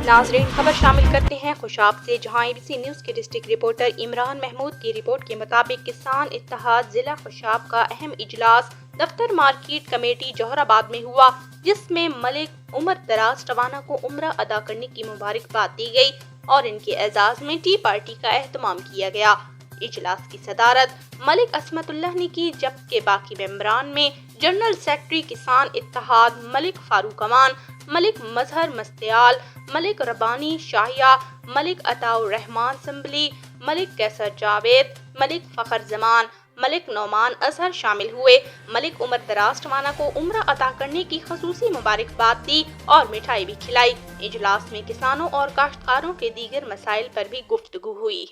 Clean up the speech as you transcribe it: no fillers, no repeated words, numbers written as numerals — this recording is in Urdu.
ناظرین خبر شامل کرتے ہیں خوشاب سے، جہاں ABC نیوز کے ڈسٹرکٹ رپورٹر عمران محمود کی رپورٹ کے مطابق کسان اتحاد ضلع خوشاب کا اہم اجلاس دفتر مارکیٹ کمیٹی جوہر آباد میں ہوا، جس میں ملک عمر دراز ٹوانا کو عمرہ ادا کرنے کی مبارکباد دی گئی اور ان کے اعزاز میں ٹی پارٹی کا اہتمام کیا گیا۔ اجلاس کی صدارت ملک عصمت اللہ نے کی، جبکہ باقی ممبران میں جنرل سیکرٹری کسان اتحاد ملک فاروق امان، ملک مظہر مستیال، ملک ربانی شاہیہ، ملک عطاء الرحمان سنبلی، ملک کیسر جاوید، ملک فخر زمان، ملک نعمان اظہر شامل ہوئے۔ ملک عمر دراز ٹوانا کو عمرہ عطا کرنے کی خصوصی مبارکباد دی اور مٹھائی بھی کھلائی۔ اجلاس میں کسانوں اور کاشتکاروں کے دیگر مسائل پر بھی گفتگو ہوئی۔